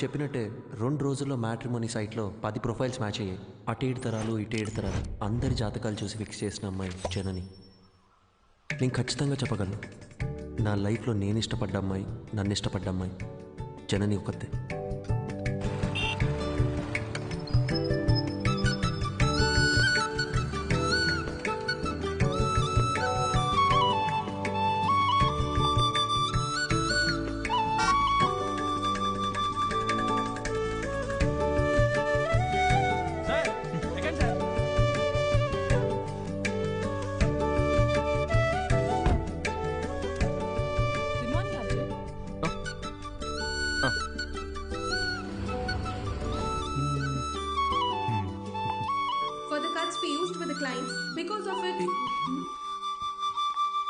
చెప్పినట్టే 2 రోజుల్లో మ్యాట్రిమోనీ సైట్లో 10 ప్రొఫైల్స్ మ్యాచ్ అయ్యాయి. అటు 7 తరాలు ఇటు 7 తరాలు అందరి జాతకాలు చూసి ఫిక్స్ చేసిన అమ్మాయి జనని. నేను ఖచ్చితంగా చెప్పగలను, నా లైఫ్లో నేను ఇష్టపడ్డ అమ్మాయి, నన్ను ఇష్టపడ్డ అమ్మాయి జనని ఒక్కతే.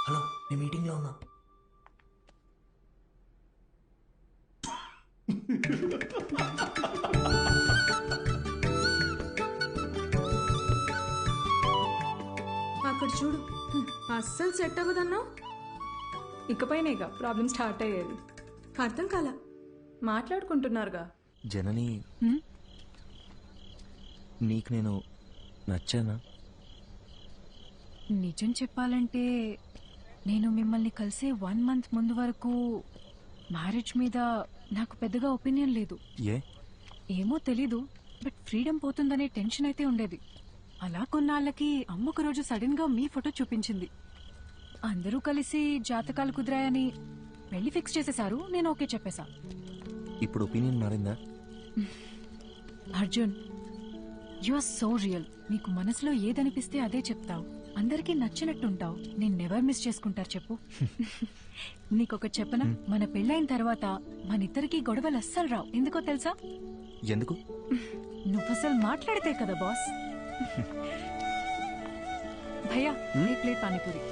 హలో, నేను మీటింగ్లో ఉన్నా. అక్కడ చూడు, అస్సలు సెట్ అవ్వదన్నావు. ఇకపైనేగా ప్రాబ్లం స్టార్ట్ అయ్యేది. అర్థం కాల. మాట్లాడుకుంటున్నారుగా. జనని, నీకు నేను నచ్చానా? నిజం చెప్పాలంటే నేను మిమ్మల్ని కలిసే 1 month ముందు వరకు మ్యారేజ్ మీద నాకు పెద్దగా ఒపీనియన్ లేదు. ఏమో తెలీదు, బట్ ఫ్రీడమ్ పోతుందనే టెన్షన్ అయితే ఉండేది. అలా కొన్నాళ్ళకి అమ్మ ఒక రోజు సడన్ గా మీ ఫోటో చూపించింది. అందరూ కలిసి జాతకాలు కుదిరాయని పెళ్లి ఫిక్స్ చేసేశారు. నేను ఓకే చెప్పేశా. ఇప్పుడు ఒపీనియన్ మారిందా? Arjun, you are so real. నీకు మనసులో ఏదనిపిస్తే అదే చెప్తావు. అందరికీ నచ్చినట్టుంటావు. నేను నెవర్ మిస్ చేసుకుంటారు చెప్పు. నీకొక చెప్పనా, మన పెళ్ళైన తర్వాత మనిద్దరికి గొడవలు అస్సలు రావు. ఎందుకో తెలుసా? ఎందుకు? నువ్వు అసలు మాట్లాడితే కదా బాస్. భయ్యా, ఏ ప్లేట్ పానీపూరి.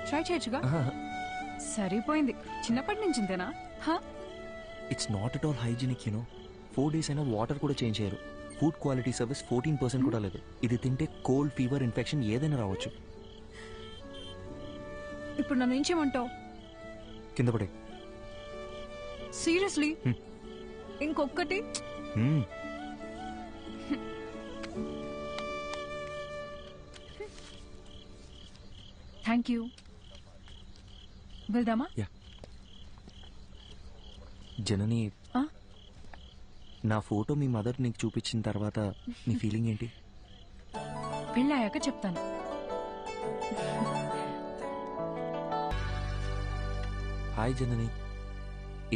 ట్రై చేయొచ్చుగా. సరిపోయింది. చిన్నప్పటి నుంచి ఇంతేనా? It's not at all hygienic, 4 days అయినా వాటర్ కూడా చేంజ్ చేయరు. ఫుడ్ క్వాలిటీ సర్వీస్ 14% కూడా లేదు. ఇది తింటే కోల్డ్, ఫీవర్, ఇన్ఫెక్షన్ ఏదైనా రావచ్చు. ఇప్పుడు నన్ను ఏం చేయమంటావు? కింద పడే. సీరియస్లీ? ఇంకొక్కటి. Thank you. వెళ్దామా? జనని, నా ఫోటో మీ మదర్ నీకు చూపించిన తర్వాత నీ ఫీలింగ్ ఏంటి? పెళ్ళాయాక చెప్తాను. హాయ్ జనని,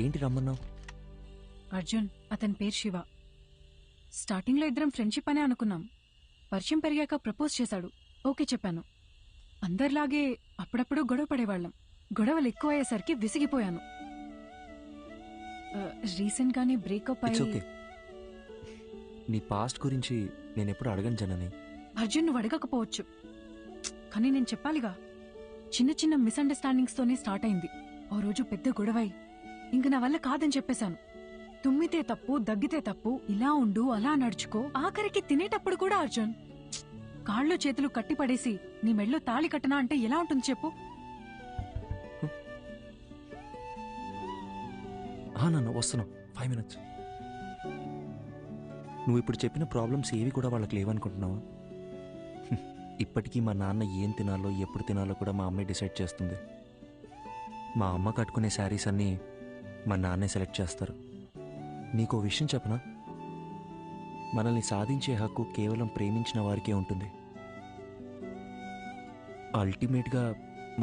ఏంటి రమ్మన్నావు? అర్జున్, అతని పేరు శివ. స్టార్టింగ్ లో ఇద్దరం ఫ్రెండ్షిప్ అనే అనుకున్నాం. పరిచయం పెరిగాక ప్రపోజ్ చేశాడు. ఓకే చెప్పాను. అందరిలాగే అప్పుడప్పుడు గొడవ పడేవాళ్ళం. గొడవలు ఎక్కువ అయ్యేసరికి విసిగిపోయాను. రీసెంట్ గానే బ్రేకప్ అయ్యి. నీ పాస్ట్ గురించి నేను ఎప్పుడు అడగను జనని. అర్జున్, నువ్వు అడగకపోవచ్చు, కానీ నేను చెప్పాలిగా. చిన్న చిన్న మిస్అండర్స్టాండింగ్స్ తోనే స్టార్ట్ అయింది. ఓ రోజు పెద్ద గొడవై ఇంక నా వల్ల కాదని చెప్పేశాను. తుమ్మితే తప్పు, దగ్గితే తప్పు, ఇలా ఉండు, అలా నడుచుకో. ఆఖరికి తినేటప్పుడు కూడా అర్జున్, కాళ్ళు చేతులు కట్టిపడేసి నీ మెళ్ళో తాళి కట్టనా అంటే ఎలా ఉంటుంది చెప్పు? నన్ను వస్తున్నావు 5 minutes. నువ్వు ఇప్పుడు చెప్పిన ప్రాబ్లమ్స్ ఏవి కూడా వాళ్ళకి లేవనుకుంటున్నావా? ఇప్పటికీ మా నాన్న ఏం తినాలో, ఎప్పుడు తినాలో కూడా మా అమ్మే డిసైడ్ చేస్తుంది. మా అమ్మ కట్టుకునే శారీస్ అన్నీ మా నాన్నే సెలెక్ట్ చేస్తారు. నీకో విషయం చెప్పనా? మనల్ని సాధించే హక్కు కేవలం ప్రేమించిన వారికే ఉంటుంది. అల్టిమేట్గా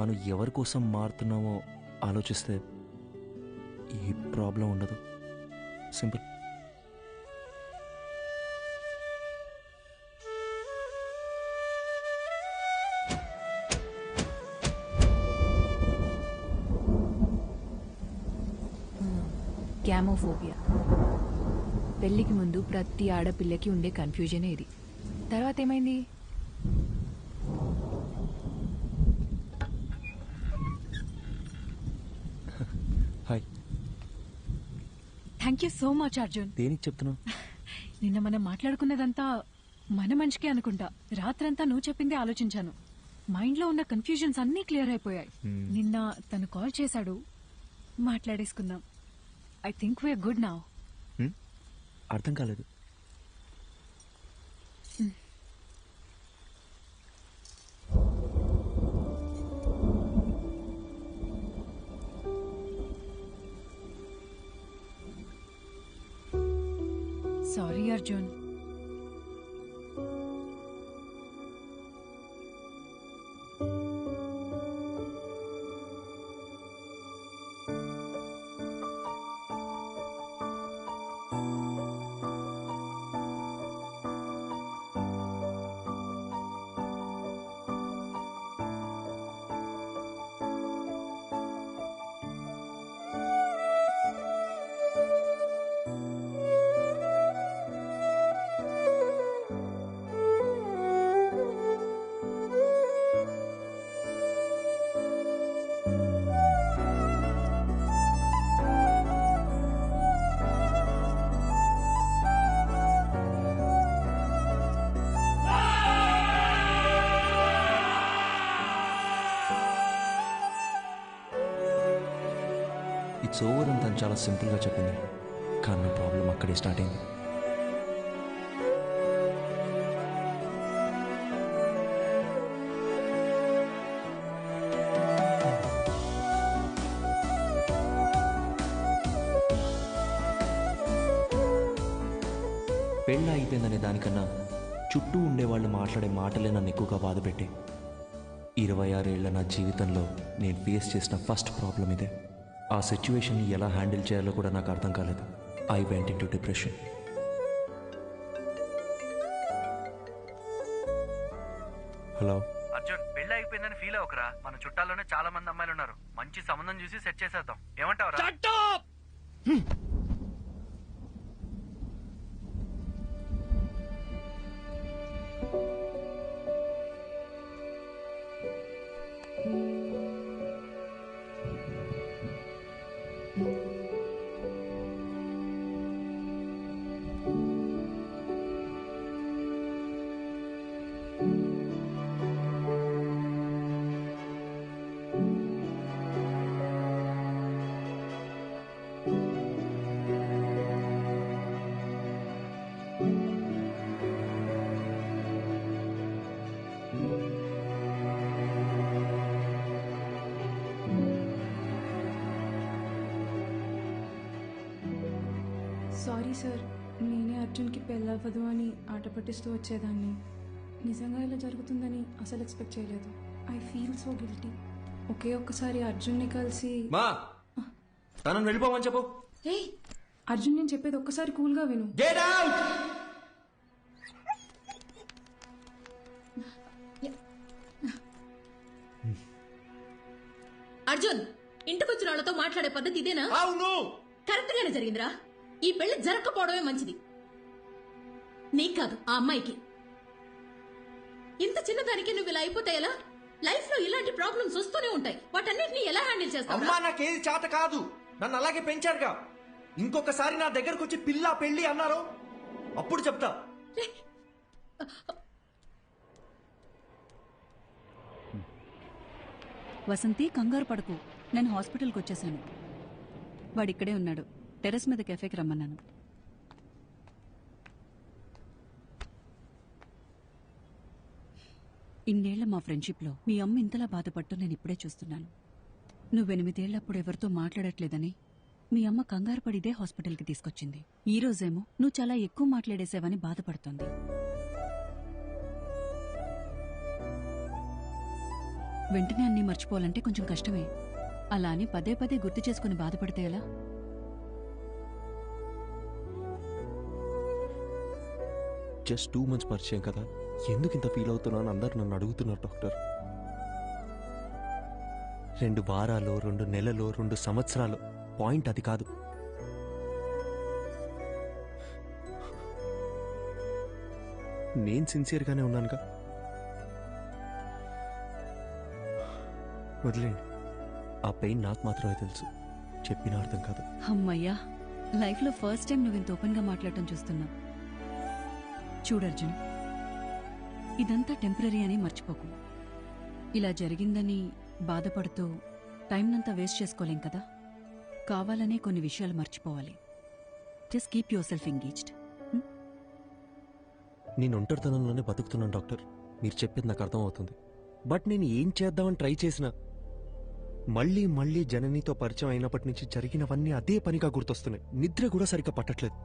మనం ఎవరి కోసం మారుతున్నామో ఆలోచిస్తే ఏ ప్రాబ్లం ఉండదు. సింపుల్. గ్యామోఫోబియా. పెళ్లికి ముందు ప్రతి ఆడపిల్లకి ఉండే కన్ఫ్యూజనే ఇది. తర్వాత ఏమైంది? Hi. Thank you so much Arjun. దేనికి చెప్తున్నావు? నిన్న మనం మాట్లాడుకున్నదంతా మన మంచికే అనుకుంటా. రాత్రంతా నువ్వు చెప్పిందే ఆలోచించాను. మైండ్ లో ఉన్న కన్ఫ్యూజన్స్ అన్నీ క్లియర్ అయిపోయాయి. నిన్న తను కాల్ చేశాడు, మాట్లాడేసుకుందాం. I think we're good now. అర్థం కాలేదు. సారీ అర్జున్. ఇట్స్ ఓవర్ అని తను చాలా సింపుల్గా చెప్పింది, కానీ నా ప్రాబ్లం అక్కడే స్టార్ట్ అయింది. పెళ్ళి అయిపోయిందనే దానికన్నా చుట్టూ ఉండేవాళ్ళు మాట్లాడే మాటలే నన్ను ఎక్కువగా బాధపెట్టే. 26 ఏళ్ల నా జీవితంలో నేను ఫేస్ చేసిన ఫస్ట్ ప్రాబ్లం ఇదే. ఆ సిచ్యువేషన్ని ఎలా హ్యాండిల్ చేయాలో కూడా నాకు అర్థం కాలేదు. I went in to depression. Hello Arjun, పెళ్లి అయిపోయిందని ఫీల్ అవ్వకరా. మన చుట్టాల్లోనే చాలా మంది అమ్మాయిలు ఉన్నారు. మంచి సంబంధం చూసి సెట్ చేసేద్దాం. ఏమంటావురా? సారీ సార్, నేనే అర్జున్కి పెళ్ళవ్వదు అని ఆట పట్టిస్తూ వచ్చేదాన్ని. నిజంగా ఇలా జరుగుతుందని అసలు ఎక్స్పెక్ట్ చేయలేదు. I feel so guilty. ఒకే ఒక్కసారి అర్జున్ని కలిసి మా తనని వెళ్ళిపోమని చెప్పు. అర్జున్, నేను చెప్పేది ఒక్కసారి కూల్గా విను. Get out. అర్జున్, ఇంటికొచ్చిన వాళ్ళతో మాట్లాడే పద్ధతి ఇదేనా? అవును, కరెక్ట్ గానే జరిగిందిరా. ఈ పెళ్లి జరగకపోవడమే మంచిది. నీకు కాదు, ఆ అమ్మాయికి. ఇంత చిన్నదానికి నువ్వు ఇలా అయిపోతే ఎలా? లైఫ్ లో ఇలాంటి ప్రాబ్లమ్స్ వస్తూనే ఉంటాయి. వాటన్నిటిని ఎలా హ్యాండిల్ చేస్తావు? అమ్మా, నాకేది చేత కాదు. నన్ను అలాగే పెంచారుగా. ఇంకొకసారి నా దగ్గరకు వచ్చి పిల్ల పెళ్లి అన్నారు, అప్పుడు చెప్తా. వసంతి, కంగారు పడకు. నేను హాస్పిటల్కి వచ్చేసాను. వాడిక్కడే ఉన్నాడు. టెర్రస్ మీద కెఫేకి రమ్మన్నాను. ఇన్నేళ్ల మా ఫ్రెండ్షిప్లో మీ అమ్మ ఇంతలా బాధపడటం నేను ఇప్పుడే చూస్తున్నాను. నువ్వు 8 ఏళ్లప్పుడు ఎవరితో మాట్లాడట్లేదని మీ అమ్మ కంగారు పడిదే హాస్పిటల్కి తీసుకొచ్చింది. ఈ రోజేమో నువ్వు చాలా ఎక్కువ మాట్లాడేసావని బాధపడుతోంది. వెంటనే అన్నీ మర్చిపోవాలంటే కొంచెం కష్టమే. అలా అని పదే పదే గుర్తు చేసుకుని బాధపడితే ఎలా? జస్ట్ 2 months పరిచయం కదా, ఎందుకు ఇంత ఫీల్ అవుతున్నాను అందరు నన్ను అడుగుతున్నారు డాక్టర్. 2 వారాలు, 2 నెలలు, 2 సంవత్సరాలు, పాయింట్ అది కాదు. నేను సిన్సియర్గానే ఉన్నానుగా. వదిలేండి, ఆ పెయిన్ నాకు మాత్రమే తెలుసు, చెప్పినా అర్థం కాదు. అమ్మయ్యా, లైఫ్లో ఫస్ట్ టైం నువ్వు ఇంత ఓపెన్గా మాట్లాడటం చూస్తున్నా. చూడర్జున్, ఇదంతా టెంపరీ అని మర్చిపోకు. ఇలా జరిగిందని బాధపడుతూ టైంనంతా వేస్ట్ చేసుకోలేం కదా. కావాలనే కొన్ని విషయాలు మర్చిపోవాలి. Just keep your self engaged. నేను ఒంటరితనంలోనే బతుకుతున్నాను డాక్టర్. మీరు చెప్పేది నాకు అర్థమవుతుంది. బట్ నేను ఏం చేద్దామని ట్రై చేసినా మళ్ళీ మళ్ళీ జననితో పరిచయం అయినప్పటి నుంచి జరిగినవన్నీ అదే పనిగా గుర్తొస్తున్నాయి. నిద్ర కూడా సరిగ్గా పట్టట్లేదు.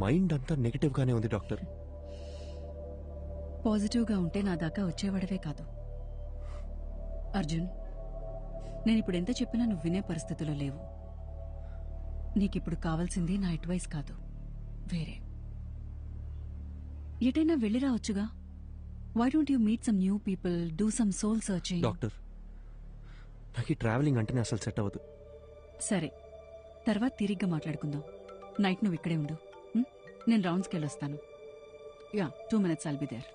మైండ్ అంతా నెగిటివ్గానే ఉంది డాక్టర్. పాజిటివ్గా ఉంటే నా దాకా వచ్చేవాడవే కాదు. అర్జున్, నేనిప్పుడు ఎంత చెప్పినా నువ్వు వినే పరిస్థితిలో లేవు. నీకిప్పుడు కావాల్సింది నా అడ్వైస్ కాదు, వేరే. ఎటైనా వెళ్ళి రావచ్చుగా. Why don't you meet some new people, do some soul searching? Doctor, నాకు ఈ ట్రావెలింగ్ అంటేనే అసలు సెట్ అవ్వదు. సరే, తర్వాత తిరిగ్గా మాట్లాడుకుందాం. నైట్ నువ్వు ఇక్కడే ఉండు. నేను రౌండ్స్కి వెళ్ళొస్తాను. Yeah, 2 minutes I'll be there.